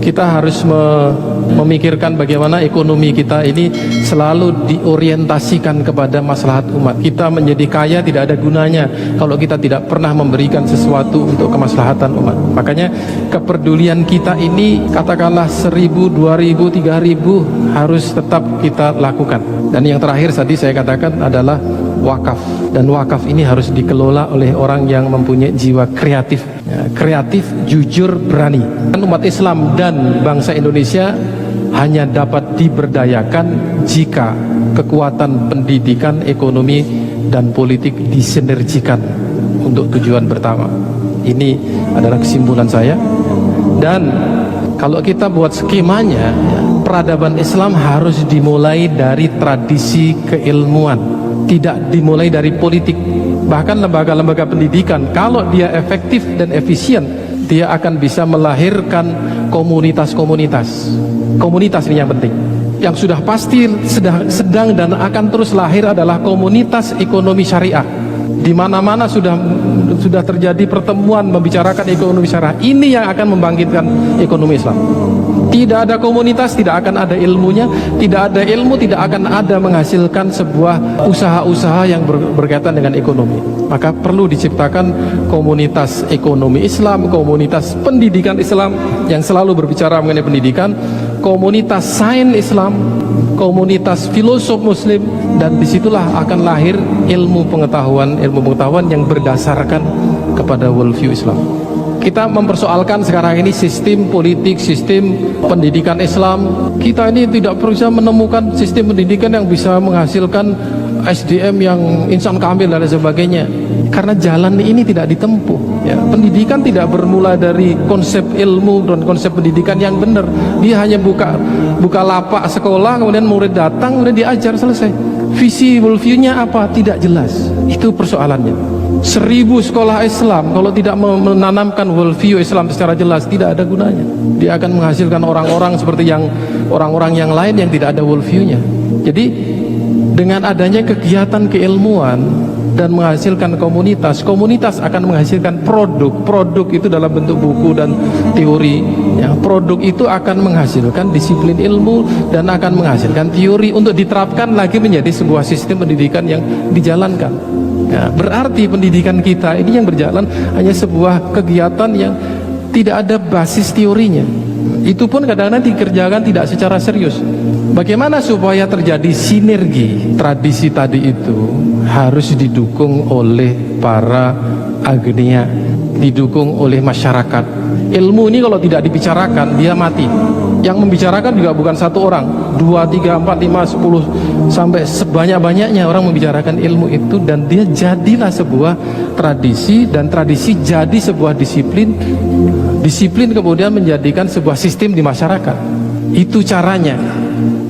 kita harus memikirkan bagaimana ekonomi kita ini selalu diorientasikan kepada maslahat umat. Kita menjadi kaya tidak ada gunanya kalau kita tidak pernah memberikan sesuatu untuk kemaslahatan umat. Makanya kepedulian kita ini, katakanlah 1.000, 2.000, 3.000 harus tetap kita lakukan. Dan yang terakhir tadi saya katakan adalah wakaf, dan wakaf ini harus dikelola oleh orang yang mempunyai jiwa kreatif, ya, kreatif, jujur, berani. Dan umat Islam dan bangsa Indonesia hanya dapat diberdayakan jika kekuatan pendidikan, ekonomi, dan politik disinergikan untuk tujuan pertama. Ini adalah kesimpulan saya. Dan kalau kita buat skemanya, ya, peradaban Islam harus dimulai dari tradisi keilmuan, tidak dimulai dari politik. Bahkan lembaga-lembaga pendidikan, kalau dia efektif dan efisien, dia akan bisa melahirkan komunitas-komunitas. Komunitas ini yang penting. Yang sudah pasti sedang dan akan terus lahir adalah komunitas ekonomi syariah. Di mana-mana sudah terjadi pertemuan membicarakan ekonomi syariah. Ini yang akan membangkitkan ekonomi Islam. Tidak ada komunitas, tidak akan ada ilmunya. Tidak ada ilmu, tidak akan ada menghasilkan sebuah usaha-usaha yang berkaitan dengan ekonomi. Maka perlu diciptakan komunitas ekonomi Islam, komunitas pendidikan Islam yang selalu berbicara mengenai pendidikan, komunitas sains Islam, komunitas filosof Muslim, dan disitulah akan lahir ilmu pengetahuan yang berdasarkan kepada worldview Islam. Kita mempersoalkan sekarang ini sistem politik, sistem pendidikan Islam. Kita ini tidak berusaha menemukan sistem pendidikan yang bisa menghasilkan SDM yang insan kamil dan sebagainya, karena jalan ini tidak ditempuh, ya. Pendidikan tidak bermula dari konsep ilmu dan konsep pendidikan yang benar. Dia hanya buka lapak sekolah, kemudian murid datang, kemudian diajar, selesai. Visi worldview-nya apa? Tidak jelas. Itu persoalannya. 1.000 sekolah Islam kalau tidak menanamkan worldview Islam secara jelas, tidak ada gunanya. Dia akan menghasilkan orang-orang seperti orang-orang yang lain yang tidak ada worldview-nya. Jadi dengan adanya kegiatan keilmuan dan menghasilkan komunitas akan menghasilkan produk itu dalam bentuk buku dan teori, ya. Produk itu akan menghasilkan disiplin ilmu dan akan menghasilkan teori untuk diterapkan lagi menjadi sebuah sistem pendidikan yang dijalankan, ya. Berarti pendidikan kita ini yang berjalan hanya sebuah kegiatan yang tidak ada basis teorinya. Itu pun kadang-kadang dikerjakan tidak secara serius. Bagaimana supaya terjadi sinergi? Tradisi tadi itu harus didukung oleh para agnia, didukung oleh masyarakat. Ilmu ini kalau tidak dibicarakan, dia mati. Yang membicarakan juga bukan satu orang, 2, 3, 4, 5, 10 sampai sebanyak-banyaknya orang membicarakan ilmu itu, dan dia jadilah sebuah tradisi, dan tradisi jadi sebuah disiplin. Disiplin kemudian menjadikan sebuah sistem di masyarakat. Itu caranya.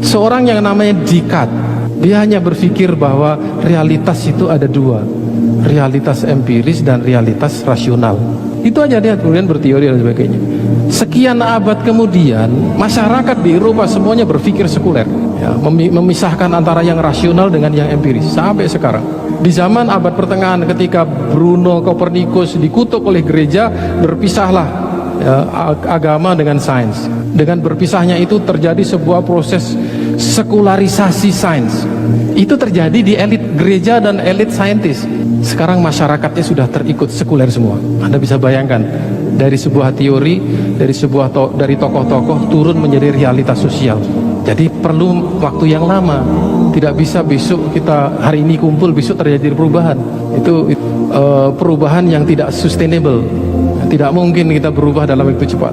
Seorang yang namanya Descartes, dia hanya berpikir bahwa realitas itu ada dua, realitas empiris dan realitas rasional. Itu aja, dia kemudian berteori dan sebagainya. Sekian abad kemudian, masyarakat di Eropa semuanya berpikir sekuler, ya, memisahkan antara yang rasional dengan yang empiris sampai sekarang. Di zaman abad pertengahan, ketika Bruno Copernicus dikutuk oleh gereja, berpisahlah, ya, agama dengan sains. Dengan berpisahnya itu terjadi sebuah proses sekularisasi sains. Itu terjadi di elit gereja dan elit saintis. Sekarang masyarakatnya sudah terikut sekuler semua. Anda bisa bayangkan, dari sebuah teori, dari tokoh-tokoh turun menjadi realitas sosial. Jadi perlu waktu yang lama. Tidak bisa besok kita hari ini kumpul, besok terjadi perubahan. Itu perubahan yang tidak sustainable. Tidak mungkin kita berubah dalam waktu cepat.